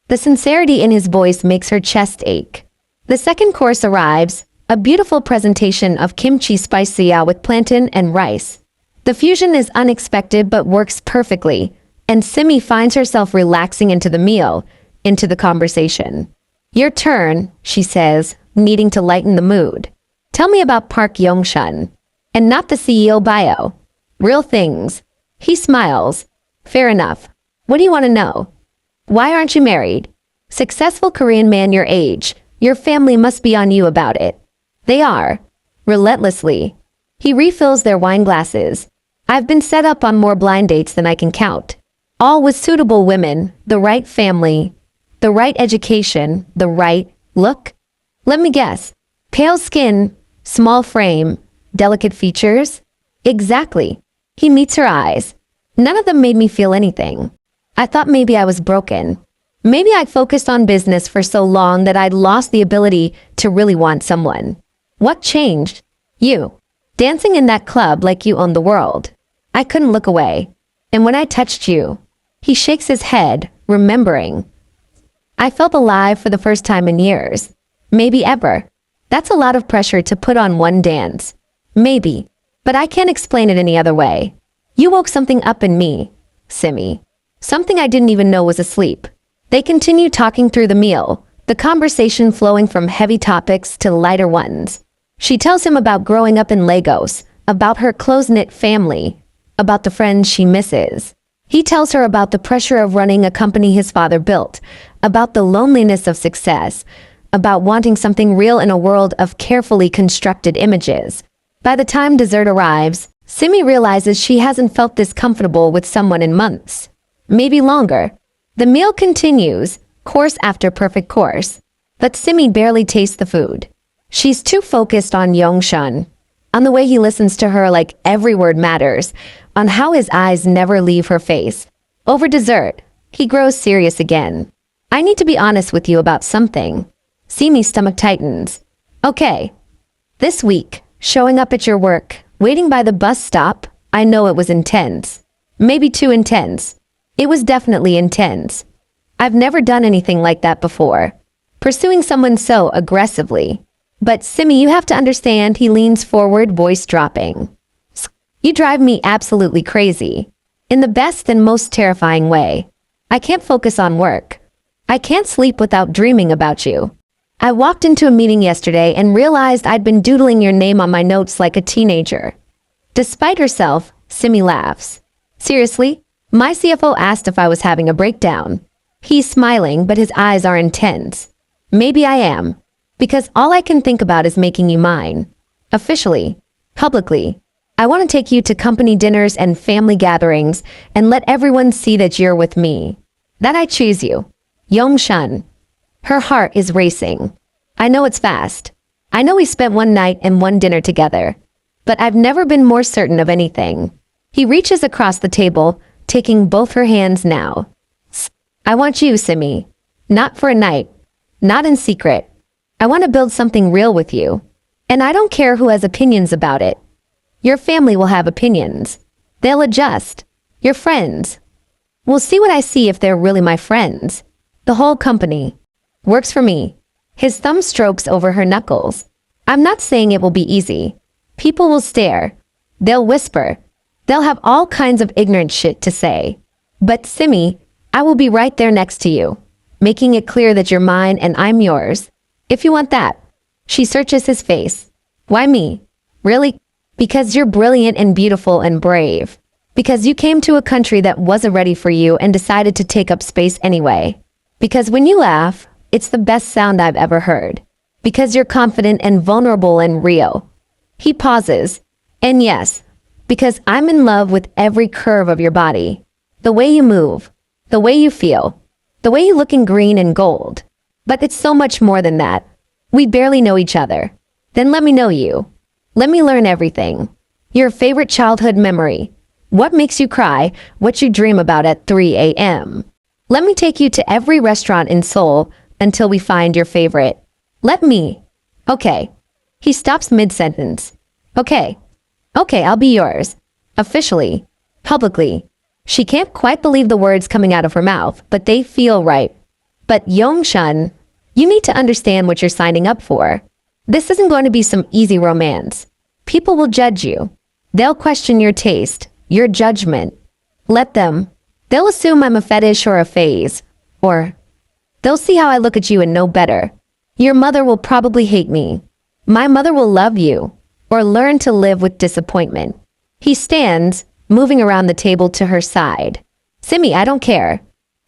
The sincerity in his voice makes her chest ache. The second course arrives, a beautiful presentation of kimchi spicy with plantain and rice. The fusion is unexpected but works perfectly, and Simi finds herself relaxing into the meal, into the conversation. Your turn, she says, needing to lighten the mood. Tell me about Park Yong-shun, and not the CEO bio. Real things. He smiles. Fair enough. What do you want to know? Why aren't you married? Successful Korean man your age. Your family must be on you about it. They are. Relentlessly. He refills their wine glasses. I've been set up on more blind dates than I can count. All with suitable women, the right family, the right education, the right look. Let me guess. Pale skin, small frame, delicate features? Exactly. He meets her eyes. None of them made me feel anything. I thought maybe I was broken. Maybe I'd focused on business for so long that I'd lost the ability to really want someone. What changed? You. Dancing in that club like you owned the world. I couldn't look away. And when I touched you, he shakes his head, remembering. I felt alive for the first time in years. Maybe ever. That's a lot of pressure to put on one dance. Maybe. But I can't explain it any other way. You woke something up in me, Simi. Something I didn't even know was asleep. They continue talking through the meal, the conversation flowing from heavy topics to lighter ones. She tells him about growing up in Lagos, about her close-knit family, about the friends she misses. He tells her about the pressure of running a company his father built, about the loneliness of success, about wanting something real in a world of carefully constructed images. By the time dessert arrives, Simi realizes she hasn't felt this comfortable with someone in months. Maybe longer. The meal continues, course after perfect course. But Simi barely tastes the food. She's too focused on Yongshun, on the way he listens to her like every word matters, on how his eyes never leave her face. Over dessert, he grows serious again. I need to be honest with you about something. Simi's stomach tightens. Okay. This week, showing up at your work, waiting by the bus stop, I know it was intense. Maybe too intense. It was definitely intense. I've never done anything like that before. Pursuing someone so aggressively. But Simi, you have to understand, he leans forward, voice dropping. You drive me absolutely crazy. In the best and most terrifying way. I can't focus on work. I can't sleep without dreaming about you. I walked into a meeting yesterday and realized I'd been doodling your name on my notes like a teenager. Despite herself, Simi laughs. Seriously? My CFO asked if I was having a breakdown. He's smiling, but his eyes are intense. Maybe I am. Because all I can think about is making you mine. Officially. Publicly. I want to take you to company dinners and family gatherings and let everyone see that you're with me. That I choose you. Yongshun. Her heart is racing. I know it's fast. I know we spent one night and one dinner together. But I've never been more certain of anything. He reaches across the table, taking both her hands now. I want you, Simi. Not for a night. Not in secret. I want to build something real with you. And I don't care who has opinions about it. Your family will have opinions. They'll adjust. Your friends. We'll see what I see if they're really my friends. The whole company. Works for me. His thumb strokes over her knuckles. I'm not saying it will be easy. People will stare. They'll whisper. They'll have all kinds of ignorant shit to say. But Simi, I will be right there next to you, making it clear that you're mine and I'm yours. If you want that. She searches his face. Why me? Really? Because you're brilliant and beautiful and brave. Because you came to a country that wasn't ready for you and decided to take up space anyway. Because when you laugh, it's the best sound I've ever heard. Because you're confident and vulnerable and real. He pauses. And yes, because I'm in love with every curve of your body. The way you move. The way you feel. The way you look in green and gold. But it's so much more than that. We barely know each other. Then let me know you. Let me learn everything. Your favorite childhood memory. What makes you cry, what you dream about at 3 a.m. Let me take you to every restaurant in Seoul until we find your favorite. Let me. Okay. He stops mid-sentence. Okay. Okay, I'll be yours. Officially. Publicly. She can't quite believe the words coming out of her mouth, but they feel right. But Yongshun, you need to understand what you're signing up for. This isn't going to be some easy romance. People will judge you. They'll question your taste, your judgment. Let them. They'll assume I'm a fetish or a phase. Or they'll see how I look at you and know better. Your mother will probably hate me. My mother will love you. Or learn to live with disappointment. He stands, moving around the table to her side. Simi, I don't care.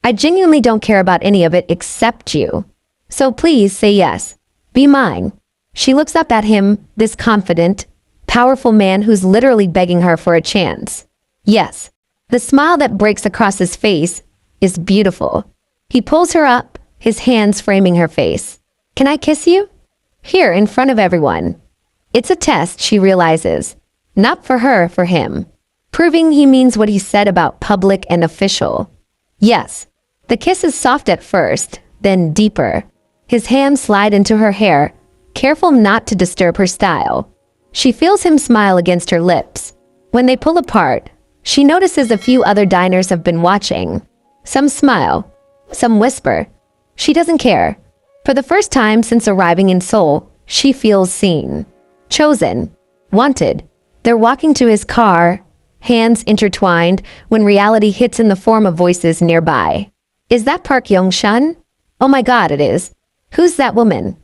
I genuinely don't care about any of it except you. So please say yes. Be mine. She looks up at him, this confident, powerful man who's literally begging her for a chance. Yes. The smile that breaks across his face is beautiful. He pulls her up, his hands framing her face. Can I kiss you? Here, in front of everyone. It's a test, she realizes. Not for her, for him. Proving he means what he said about public and official. Yes. The kiss is soft at first, then deeper. His hands slide into her hair, careful not to disturb her style. She feels him smile against her lips. When they pull apart, she notices a few other diners have been watching. Some smile, some whisper. She doesn't care. For the first time since arriving in Seoul, she feels seen. Chosen. Wanted. They're walking to his car, hands intertwined, when reality hits in the form of voices nearby. Is that Park Yong-shun? Oh my god, it is. Who's that woman?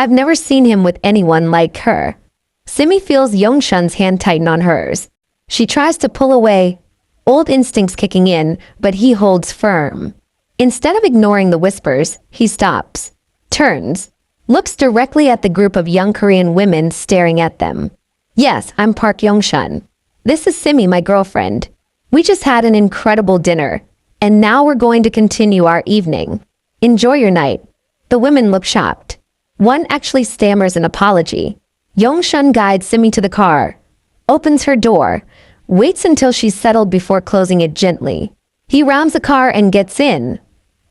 I've never seen him with anyone like her. Simi feels Yongshun's hand tighten on hers. She tries to pull away, old instincts kicking in, but he holds firm. Instead of ignoring the whispers, he stops, turns, looks directly at the group of young Korean women staring at them. Yes, I'm Park Yongshun. This is Simi, my girlfriend. We just had an incredible dinner, and now we're going to continue our evening. Enjoy your night. The women look shocked. One actually stammers an apology. Yongshun guides Simi to the car, opens her door, waits until she's settled before closing it gently. He rounds the car and gets in,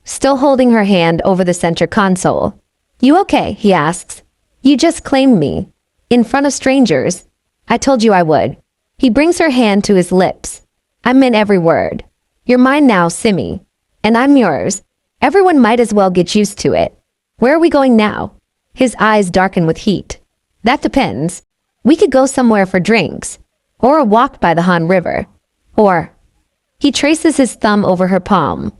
still holding her hand over the center console. You okay? He asks. You just claimed me. In front of strangers. I told you I would. He brings her hand to his lips. I meant every word. You're mine now, Simi. And I'm yours. Everyone might as well get used to it. Where are we going now? His eyes darken with heat. That depends. We could go somewhere for drinks. Or a walk by the Han River. Or... He traces his thumb over her palm.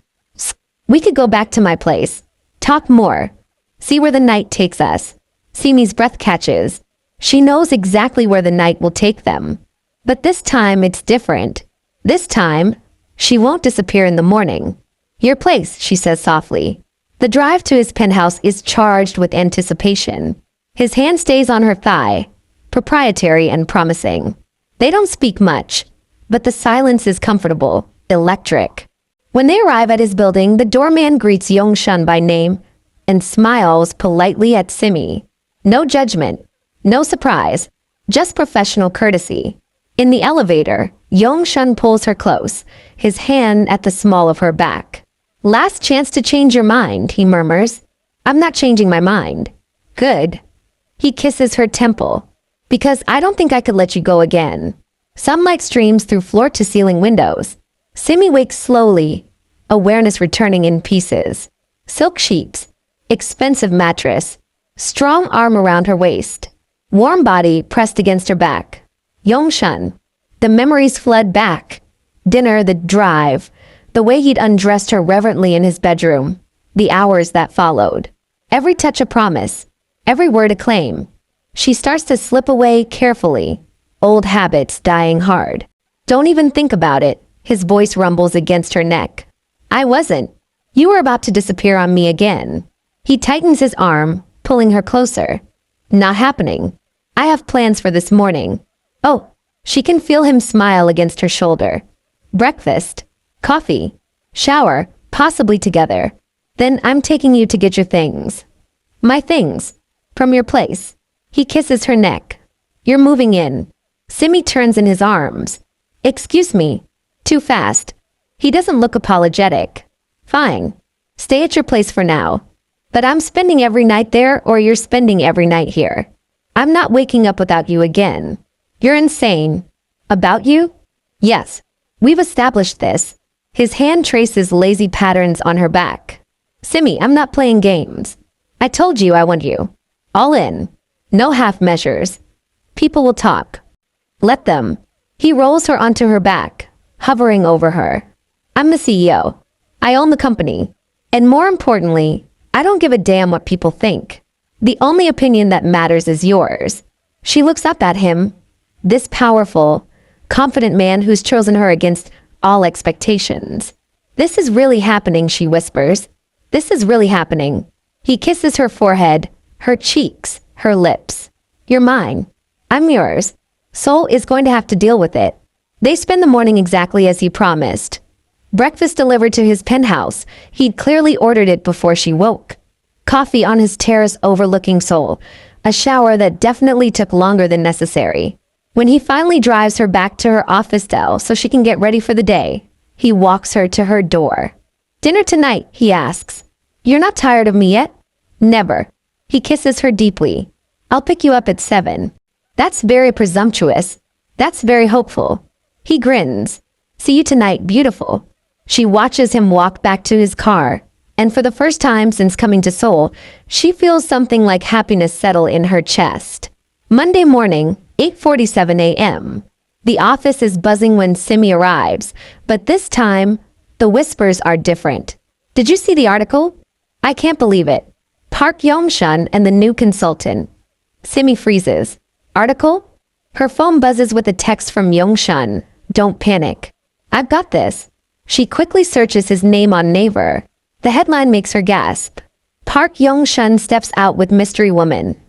We could go back to my place. Talk more. See where the night takes us. Simi's breath catches. She knows exactly where the night will take them. But this time it's different. This time, she won't disappear in the morning. Your place, she says softly. The drive to his penthouse is charged with anticipation. His hand stays on her thigh, proprietary and promising. They don't speak much, but the silence is comfortable, electric. When they arrive at his building, the doorman greets Yongshun by name and smiles politely at Simi. No judgment, no surprise, just professional courtesy. In the elevator, Yongshun pulls her close, his hand at the small of her back. Last chance to change your mind, he murmurs. I'm not changing my mind. Good. He kisses her temple. Because I don't think I could let you go again. Sunlight streams through floor-to-ceiling windows. Simi wakes slowly, awareness returning in pieces. Silk sheets, expensive mattress, strong arm around her waist, warm body pressed against her back. Yongshun. The memories flood back. Dinner, the drive, the way he'd undressed her reverently in his bedroom, the hours that followed. Every touch a promise, every word a claim. She starts to slip away carefully, old habits dying hard. Don't even think about it, his voice rumbles against her neck. I wasn't. You were about to disappear on me again. He tightens his arm, pulling her closer. Not happening. I have plans for this morning. Oh, she can feel him smile against her shoulder. Breakfast, coffee, shower, possibly together. Then I'm taking you to get your things. My things. From your place. He kisses her neck. You're moving in. Simi turns in his arms. Excuse me. Too fast. He doesn't look apologetic. Fine. Stay at your place for now. But I'm spending every night there or you're spending every night here. I'm not waking up without you again. You're insane. About you? Yes. We've established this. His hand traces lazy patterns on her back. Simi, I'm not playing games. I told you I want you. All in. No half measures. People will talk. Let them. He rolls her onto her back, hovering over her. I'm the CEO. I own the company. And more importantly, I don't give a damn what people think. The only opinion that matters is yours. She looks up at him. This powerful, confident man who's chosen her against all expectations. This is really happening, she whispers. This is really happening. He kisses her forehead, her cheeks, her lips. You're mine. I'm yours. Seoul is going to have to deal with it. They spend the morning exactly as he promised. Breakfast delivered to his penthouse. He'd clearly ordered it before she woke. Coffee on his terrace overlooking Seoul. A shower that definitely took longer than necessary. When he finally drives her back to her office cell so she can get ready for the day, he walks her to her door. Dinner tonight, he asks. You're not tired of me yet? Never. He kisses her deeply. I'll pick you up at 7. That's very presumptuous. That's very hopeful. He grins. See you tonight, beautiful. She watches him walk back to his car, and for the first time since coming to Seoul, she feels something like happiness settle in her chest. Monday morning, 8:47 a.m. The office is buzzing when Simi arrives, but this time, the whispers are different. Did you see the article? I can't believe it. Park Yong-shun and the new consultant. Simi freezes. Article? Her phone buzzes with a text from Yong-shun. Don't panic. I've got this. She quickly searches his name on Naver. The headline makes her gasp. Park Yong-shun steps out with mystery woman.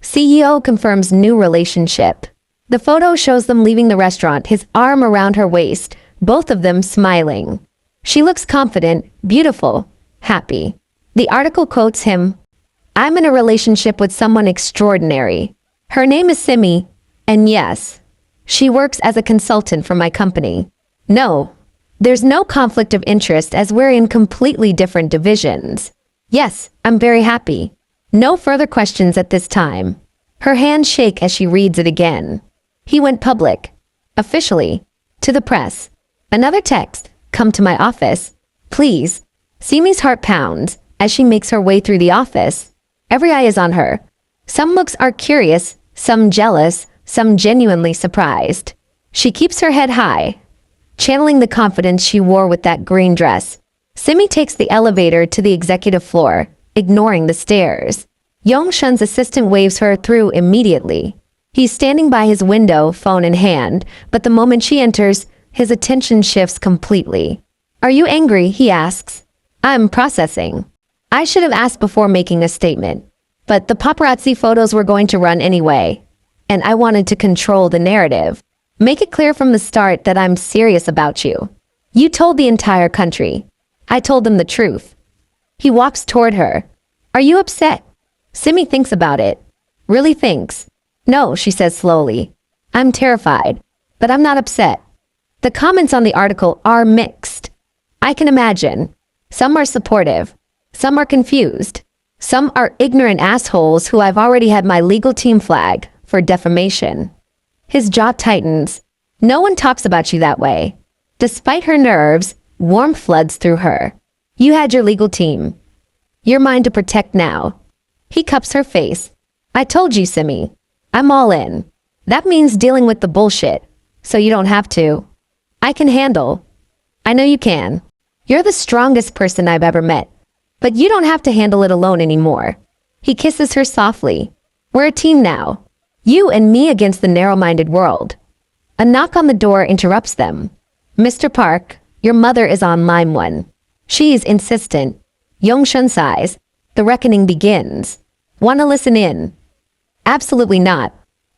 CEO confirms new relationship. The photo shows them leaving the restaurant, his arm around her waist, both of them smiling. She looks confident, beautiful, happy. The article quotes him, I'm in a relationship with someone extraordinary. Her name is Simi, and yes, she works as a consultant for my company. No, there's no conflict of interest as we're in completely different divisions. Yes, I'm very happy. No further questions at this time. Her hands shake as she reads it again. He went public. Officially. To the press. Another text. Come to my office. Please. Simi's heart pounds as she makes her way through the office. Every eye is on her. Some looks are curious, some jealous, some genuinely surprised. She keeps her head high, channeling the confidence she wore with that green dress. Simi takes the elevator to the executive floor, ignoring the stairs. Yong-shun's assistant waves her through immediately. He's standing by his window, phone in hand, but the moment she enters, his attention shifts completely. Are you angry? He asks. I'm processing. I should have asked before making a statement. But the paparazzi photos were going to run anyway, and I wanted to control the narrative. Make it clear from the start that I'm serious about you. You told the entire country. I told them the truth. He walks toward her. Are you upset? Simi thinks about it. Really thinks. No, she says slowly. I'm terrified, but I'm not upset. The comments on the article are mixed. I can imagine. Some are supportive. Some are confused. Some are ignorant assholes who I've already had my legal team flag for defamation. His jaw tightens. No one talks about you that way. Despite her nerves, warmth floods through her. You had your legal team. You're mine to protect now. He cups her face. I told you, Simi. I'm all in. That means dealing with the bullshit, so you don't have to. I can handle. I know you can. You're the strongest person I've ever met, but you don't have to handle it alone anymore. He kisses her softly. We're a team now. You and me against the narrow-minded world. A knock on the door interrupts them. Mr. Park, your mother is on line 1. She's insistent. Yong-shun sighs. The reckoning begins. Wanna listen in? Absolutely not.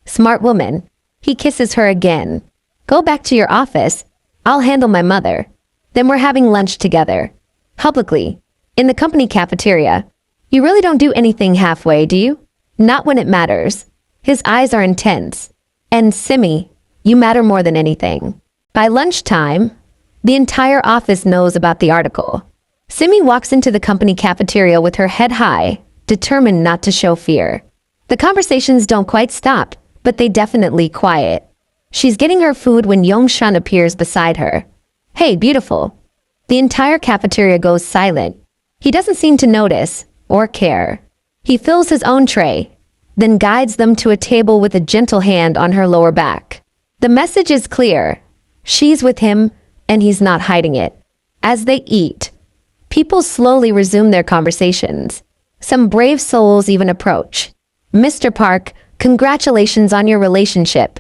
Smart woman. He kisses her again. Go back to your office. I'll handle my mother. Then we're having lunch together. Publicly. In the company cafeteria. You really don't do anything halfway, do you? Not when it matters. His eyes are intense. And Simi, you matter more than anything. By lunchtime, the entire office knows about the article. Simi walks into the company cafeteria with her head high, determined not to show fear. The conversations don't quite stop, but they definitely quiet. She's getting her food when Yong-shun appears beside her. Hey, beautiful. The entire cafeteria goes silent. He doesn't seem to notice or care. He fills his own tray, then guides them to a table with a gentle hand on her lower back. The message is clear. She's with him, and he's not hiding it. As they eat, people slowly resume their conversations. Some brave souls even approach. Mr. Park, congratulations on your relationship.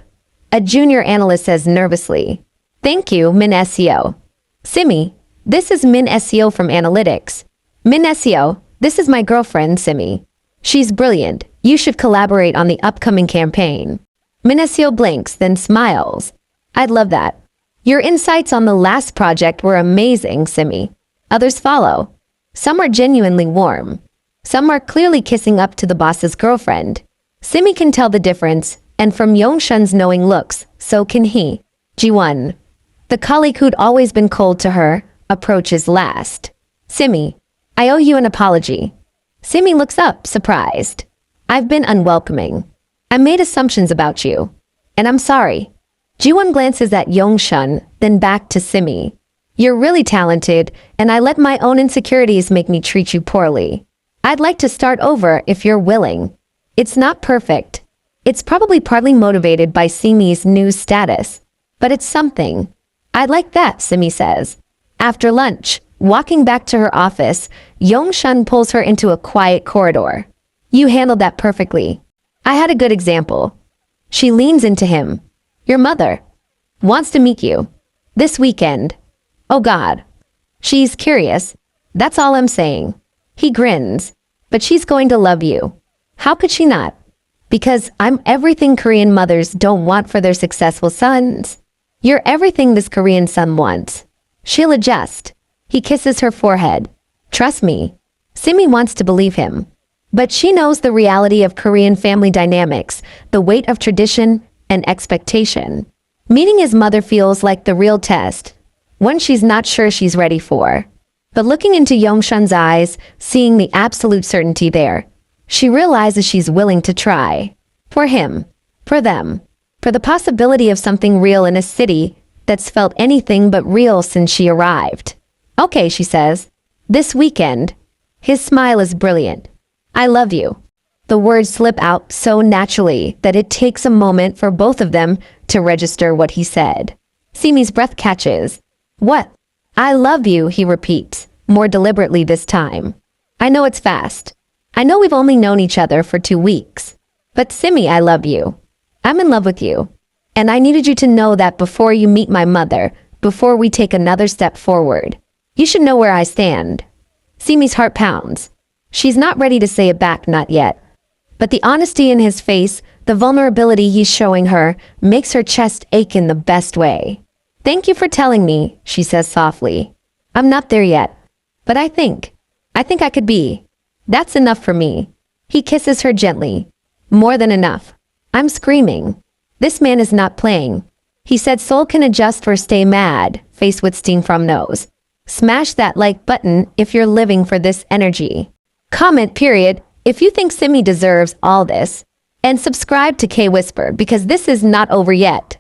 A junior analyst says nervously. Thank you, Min SEO. Simi, this is Min SEO from Analytics. Min SEO, this is my girlfriend, Simi. She's brilliant. You should collaborate on the upcoming campaign. Min SEO blinks, then smiles. I'd love that. Your insights on the last project were amazing, Simi. Others follow. Some are genuinely warm. Some are clearly kissing up to the boss's girlfriend. Simi can tell the difference, and from Yong-shun's knowing looks, so can he. Ji-won. The colleague who'd always been cold to her, approaches last. Simi, I owe you an apology. Simi looks up, surprised. I've been unwelcoming. I made assumptions about you, and I'm sorry. Ji-won glances at Yong-shun, then back to Simi. You're really talented, and I let my own insecurities make me treat you poorly. I'd like to start over if you're willing. It's not perfect. It's probably partly motivated by Simi's new status. But it's something. I'd like that, Simi says. After lunch, walking back to her office, Yong-shun pulls her into a quiet corridor. You handled that perfectly. I had a good example. She leans into him. Your mother wants to meet you. This weekend. Oh God. She's curious. That's all I'm saying. He grins. But she's going to love you. How could she not? Because I'm everything Korean mothers don't want for their successful sons. You're everything this Korean son wants. She'll adjust. He kisses her forehead. Trust me. Simi wants to believe him. But she knows the reality of Korean family dynamics, the weight of tradition and expectation. Meeting his mother feels like the real test, one she's not sure she's ready for. But looking into Yongshun's eyes, seeing the absolute certainty there, she realizes she's willing to try. For him. For them. For the possibility of something real in a city that's felt anything but real since she arrived. Okay, she says. This weekend. His smile is brilliant. I love you. The words slip out so naturally that it takes a moment for both of them to register what he said. Simi's breath catches. What? I love you, he repeats, more deliberately this time. I know it's fast. I know we've only known each other for 2 weeks. But Simi, I love you. I'm in love with you. And I needed you to know that before you meet my mother, before we take another step forward. You should know where I stand. Simi's heart pounds. She's not ready to say it back, not yet. But the honesty in his face, the vulnerability he's showing her, makes her chest ache in the best way. Thank you for telling me, she says softly. I'm not there yet. But I think I could be. That's enough for me. He kisses her gently. More than enough. I'm screaming. This man is not playing. He said Seoul can adjust or stay mad, face with steam from nose. Smash that like button if you're living for this energy. Comment period if you think Simi deserves all this. And subscribe to K-Whisper because this is not over yet.